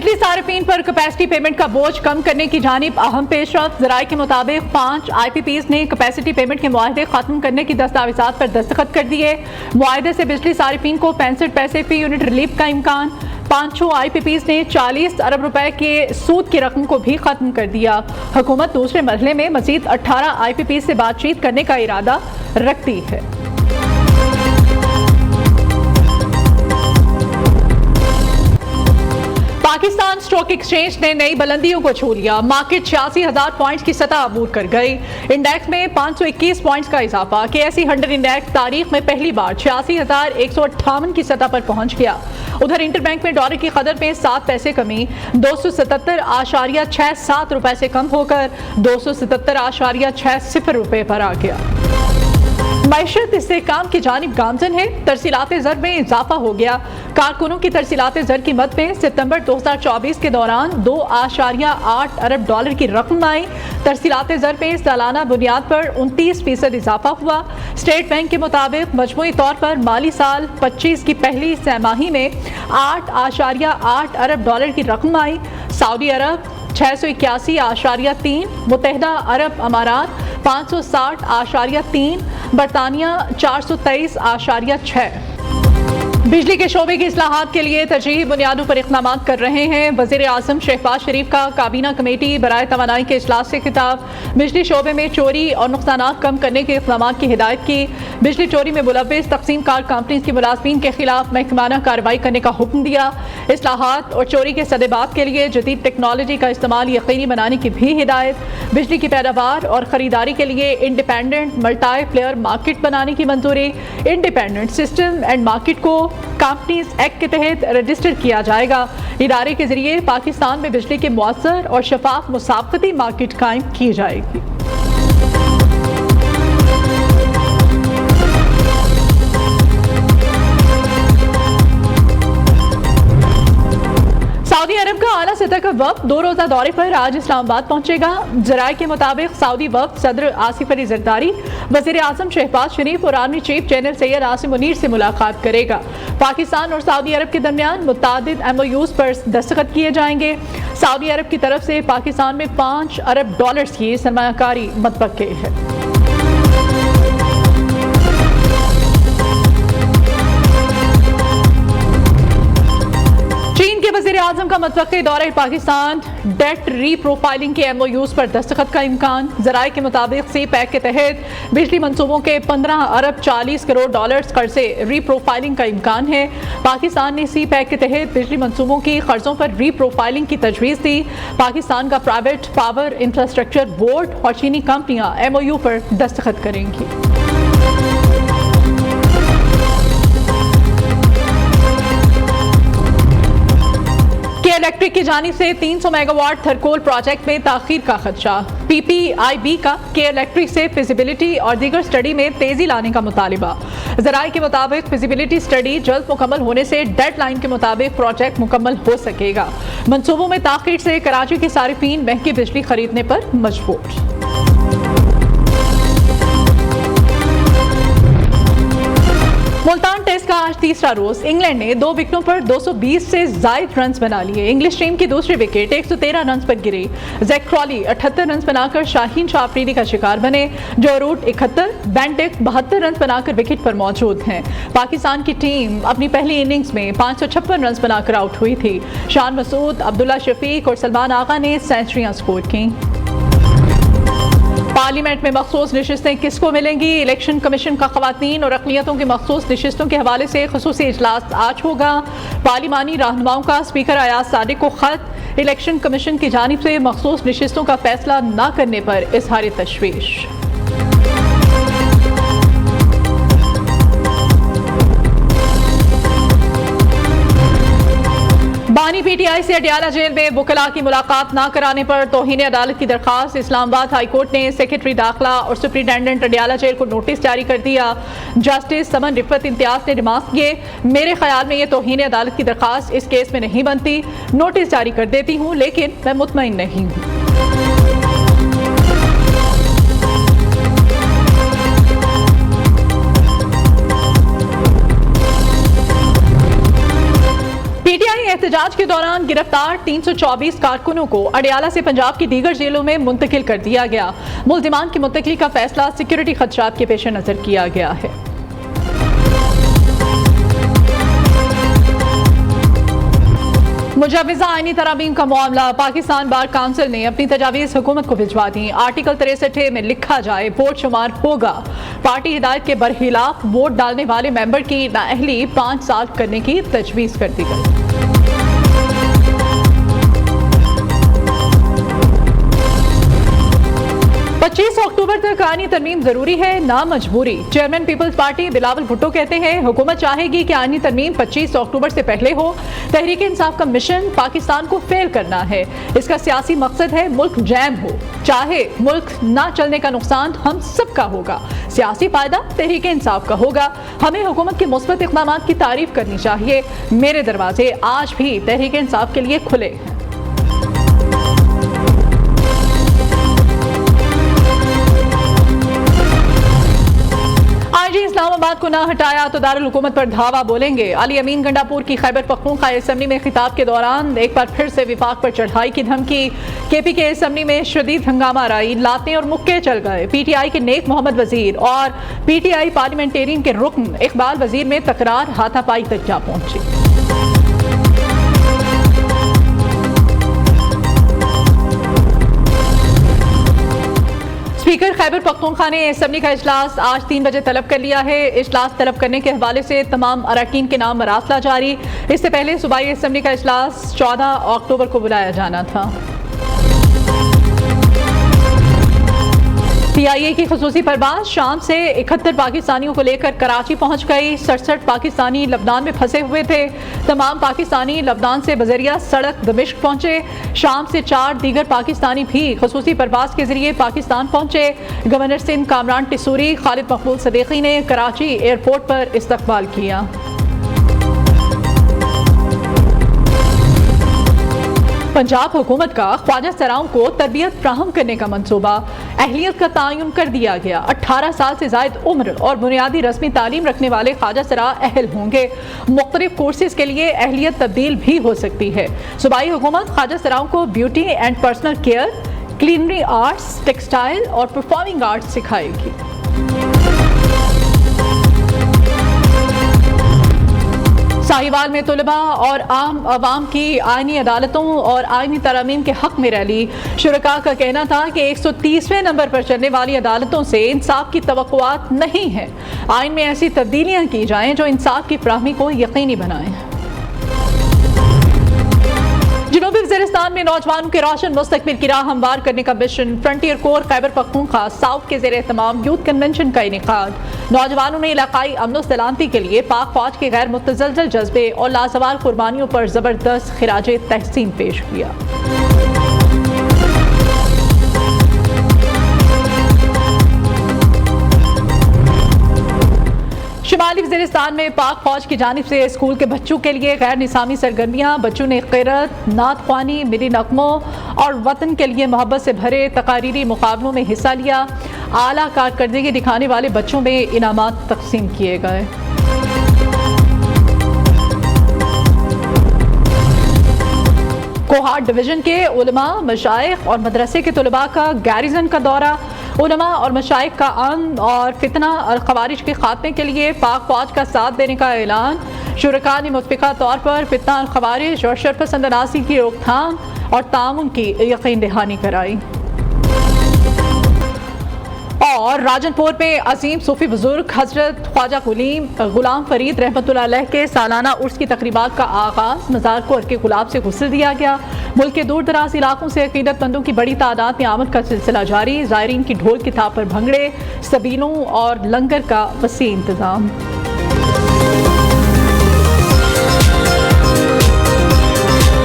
बिजली सार्फिन पर capacity payment का बोझ कम करने की जानिब अहम पेशरफ्त। ज़राए के मुताबिक 5 IPPs ने कैपेसिटी पेमेंट के मुआहदे खत्म करने की दस्तावेजात पर दस्तखत कर दिए। मुआहदे से बिजली सार्फिन को 65 पैसे फी यूनिट रिलीफ का इम्कान। 5 IPPs ने 40 अरब रुपए के सूद की रकम को भी खत्म कर दिया। हुकूमत दूसरे मरहले में मजीद 18 IPPs से बातचीत करने का इरादा रखती है। पाकिस्तान स्टॉक एक्सचेंज ने नई बुलंदियों को छू लिया। मार्केट 86,000 पॉइंट्स की सतह अबूर कर गई। इंडेक्स में 521 पॉइंट्स का इजाफा। KSE 100 इंडेक्स तारीख में पहली बार 86,158 की सतह पर पहुंच गया। उधर इंटरबैंक में डॉलर की कदर में 7 पैसे कमी 277.67 रुपए से कम होकर 277.60 रुपए पर आ गया। मैशत इस्तेहकाम की जानिब गामजन है। तरसीलात ज़र में इजाफा हो गया। कारकुनों की तरसीलात ज़र की मद में सितंबर 2024 के दौरान 2.8 अरब डॉलर की रकम आई। तरसीलात ज़र में सालाना बुनियाद पर 29% इजाफा हुआ। स्टेट बैंक के मुताबिक मजमूई तौर पर माली साल 25 की पहली छमाही में 8.8 अरब डॉलर की रकम आई। सऊदी अरब 681.3, मुत्तहिदा अरब अमारात 560.3, बरतानिया 423.6। बिजली के शोबे की इस्लाहात के लिए तरजीही बुनियादों पर इक़दाम कर रहे हैं। वज़ीर आज़म शहबाज शरीफ का काबीना कमेटी बराए तवानाई के इजलास से खिताब। बिजली शोबे में चोरी और नुकसानात कम करने के इक़दाम की हिदायत की। बिजली चोरी में मुलव्विस तकसीम कार कंपनीज के मुलाजमीन के खिलाफ महकमाना कार्रवाई करने का हुक्म दिया। इस्लाहात और चोरी के सदेबात के लिए जदीद टेक्नोलॉजी का इस्तेमाल यकीनी बनाने की भी हिदायत। बिजली की पैदावार और ख़रीदारी के लिए इंडिपेंडेंट मल्टी प्लेयर मार्केट बनाने की मंजूरी। इंडिपेंडेंट सिस्टम एंड मार्केट को कंपनीज एक्ट के तहत रजिस्टर किया जाएगा। इदारे के जरिए पाकिस्तान में बिजली के मुअस्सर और शफाफ मुसाफकती मार्केट कायम की जाएगी। सऊदी अरब का आला सतह का वफ्द 2 रोज़ा दौरे पर आज इस्लामाबाद पहुंचेगा। ज़राए के मुताबिक सऊदी वफ्द सदर आसिफ अली जरदारी, वज़ीर आज़म शहबाज शरीफ और army chief general Syed Asim Munir से मुलाकात करेगा। पाकिस्तान और सऊदी अरब के दरमियान मुतादिद MOUs पर दस्तखत किए जाएंगे। सऊदी अरब की तरफ से पाकिस्तान में 5 अरब डॉलर्स की सरमायाकारी मतवक्के है। वज़ीर आज़म का मतवक्के दौरे पाकिस्तान, डेट रीप्रोफाइलिंग के MOUs पर दस्तखत का इम्कान। ज़राए के मुताबिक CPEC के तहत बिजली मनसूबों के 15 अरब 40 करोड़ डॉलर्स कर्ज से रीप्रोफाइलिंग का इम्कान है। पाकिस्तान ने CPEC के तहत बिजली मनसूबों की कर्जों पर रीप्रोफाइलिंग की तजवीज़ दी। पाकिस्तान का प्राइवेट पावर इंफ्रास्ट्रक्चर बोर्ड और चीनी कंपनियाँ MOU पर दस्तखत करेंगी। इलेक्ट्रिक की जानिब से 300 मेगावाट थरकोल प्रोजेक्ट में ताखीर का खदशा। PPIB का इलेक्ट्रिक से फिजिबिलिटी और दीगर स्टडी में तेजी लाने का मुतालिबा। ज़राए के मुताबिक फिजिबिलिटी स्टडी जल्द मुकम्मल होने से डेडलाइन के मुताबिक प्रोजेक्ट मुकम्मल हो सकेगा। मंसूबों में ताखीर से कराची के सारिफीन महंगी बिजली खरीदने पर मजबूर। मुल्तान टेस्ट का आज तीसरा रोज। इंग्लैंड ने 2 विकेटों पर 220 से ज्यादा रन बना लिए। इंग्लिश टीम की दूसरी विकेट 113 रन पर गिरी। जैक क्रॉली 78 रन बनाकर शाहीन शाह अफरीदी का शिकार बने। जो रूट 71, बेंटिक 72 रन बनाकर विकेट पर मौजूद हैं। पाकिस्तान की टीम अपनी पहली इनिंग्स में 556 रन बनाकर आउट हुई थी। शान मसूद, अब्दुल्ला शफीक और सलमान आगा ने सेंचुरियां स्कोर की। पार्लियामेंट में मखसूस नशिस्तें किसको मिलेंगी? इलेक्शन कमीशन का खवातीन और अक़लियतों की मखसूस नशिस्तों के हवाले से ख़ुसूसी इजलास आज होगा। पार्लिमानी रहनुमाओं का स्पीकर अयाज सादिक को खत। इलेक्शन कमीशन की जानिब से मखसूस नशिस्तों का फैसला न करने पर इज़हार तशवीश। बानी PTI से अडियाला जेल में वकला की मुलाकात न कराने पर तौहीन अदालत की दरखास्त। इस्लामाबाद हाई कोर्ट ने सेक्रेटरी दाखिला और सुप्रिंटेंडेंट अडियाला जेल को नोटिस जारी कर दिया। जस्टिस समन रिफत इम्तियाज ने रिमार्क किए, मेरे ख्याल में ये तौहीन अदालत की दरखास्त इस केस में नहीं बनती। नोटिस जारी कर देती हूँ, लेकिन मैं मुतमईन नहीं हूँ। एहतजाज के दौरान गिरफ्तार 324 कारकुनों को अडयाला से पंजाब की दीगर जेलों में मुंतकिल कर दिया गया। मुल्जिमान की मुंतकिली का फैसला सिक्योरिटी खदशात के पेश नजर किया गया है। मुजव्विज़ा आईनी तरामीम का मामला, पाकिस्तान बार काउंसिल ने अपनी तजावीज़ हुकूमत को भिजवा दी। आर्टिकल 63 में लिखा जाए वोट शुमार होगा। पार्टी हिदायत के बरखिलाफ वोट डालने वाले मेंबर की नाअहली 5 साल करने की तजवीज़ कर दी गई। 25 अक्टूबर तक आईनी तरमीम जरूरी है, ना मजबूरी। Chairman Peoples Party Bilawal Bhutto कहते हैं हुकूमत चाहेगी कि आईनी तरमीम 25 अक्टूबर से पहले हो। तहरीक इंसाफ का मिशन पाकिस्तान को फेल करना है। इसका सियासी मकसद है मुल्क जैम हो, चाहे मुल्क ना चलने का नुकसान हम सबका होगा। सियासी फायदा तहरीक इंसाफ का होगा। हमें हुकूमत के मुस्बत इक़दाम की तारीफ करनी चाहिए। मेरे दरवाजे आज भी तहरीक इंसाफ के लिए खुले हैं। इस्लामाबाद को ना हटाया तो दारुल हुकूमत पर धावा बोलेंगे। अली अमीन गंडापुर की खैबर पख्तूनख्वा असेंबली में खिताब के दौरान एक बार फिर से विफाक पर चढ़ाई की धमकी। केपी के असेंबली में शदीद हंगामा राई, लाते और मुक्के चल गए। पीटीआई के नेक मोहम्मद वजीर और पीटीआई पार्लियामेंटेरियन के रुकन इकबाल वजीर में तकरार हाथापाई तक जा पहुंची। स्पीकर खैबर पख्तूनख्वा ने असेंबली का इजलास आज 3 बजे तलब कर लिया है। इजलास तलब करने के हवाले से तमाम अरकान के नाम मरासला जारी। इससे पहले सूबाई असेंबली का इजलास 14 अक्टूबर को बुलाया जाना था। PIA की खुसूसी परवाज़ शाम से 71 पाकिस्तानियों को लेकर कराची पहुंच गई। 67 पाकिस्तानी लबनान में फंसे हुए थे। तमाम पाकिस्तानी लबनान से बजरिया सड़क दमिश्क पहुंचे। शाम से 4 दीगर पाकिस्तानी भी खुसूसी परवाज़ के जरिए पाकिस्तान पहुंचे। गवर्नर सिंध कामरान टिसूरी, खालिद मकबूल सदीकी ने कराची एयरपोर्ट पर इस्तकबाल किया। पंजाब हुकूमत का ख्वाजा सराओं को तरबियत फ्राहम करने का मंसूबा, अहलियत का तयन कर दिया गया। 18 साल से जायद उम्र और बुनियादी रस्मी तालीम रखने वाले ख्वाजा सरा अहल होंगे। मुख्तलिफ कोर्सेज के लिए अहलियत तब्दील भी हो सकती है। सूबाई हुकूमत ख्वाजा सराओं को beauty and personal care, culinary arts, textile और परफॉर्मिंग आर्ट्स सिखाएगी। साहिवाल में तुलबा और आम आवाम की आईनी अदालतों और आईनी तरामीम के हक में रैली। शुरका का कहना था कि 130वें नंबर पर चलने वाली अदालतों से इंसाफ की तवक्कुआत नहीं है। आइन में ऐसी तब्दीलियां की जाएं जो इंसाफ की फ्राहमी को यकीनी बनाएं। जनूबी वज़ीरिस्तान में नौजवानों के रोशन मुस्तकबिल की राह हमवार करने का mission, frontier core Khyber Pakhtunkhwa south के ज़ेरे एहतमाम यूथ कन्वेंशन का इनेकाद। नौजवानों ने इलाकाई अमन सलामती के लिए पाक फौज के गैर मुतज़लज़ल जज्बे और लाजवाल कुर्बानियों पर ज़बरदस्त खिराजे तहसीन पेश किया। शुमाली वज़ीरिस्तान में पाक फौज की जानिब से स्कूल के बच्चों के लिए गैर निसामी सरगर्मियाँ। बच्चों ने क़िरात, नात ख्वानी, मिली नग़मों और वतन के लिए मोहब्बत से भरे तकारीरी मुकाबलों में हिस्सा लिया। आला कारकर्दगी दिखाने वाले बच्चों में इनामात तकसीम किए गए। कोहाट डिवीज़न के उलमा, मशाइख और मदरसे के तलबा का गैरिजन का दौरा। उलमा और मशाइख का अमन और फितना और खवारिज के खात्मे के लिए पाक फौज का साथ देने का ऐलान। शुरका ने मुतफ़िक़ा तौर पर फितना और खवारिज और शरपसंद अनासी की रोकथाम और ताउन की यकीन दहानी कराई। और राजनपुर में अजीम सूफी बुजुर्ग हजरत ख्वाजा गुलाम फरीद रहमतुल्लाह अलैह के सालाना उर्स की तकरीबात का आगाज़। मज़ार को अर्के गुलाब से गुस्ल दिया गया। मुल्क के दूर दराज इलाकों से अकीदतमंदों की बड़ी तादाद में आमद का सिलसिला जारी। ज़ायरीन की ढोल की थाप पर भंगड़े, सबीलों और लंगर का वसी इंतज़ाम।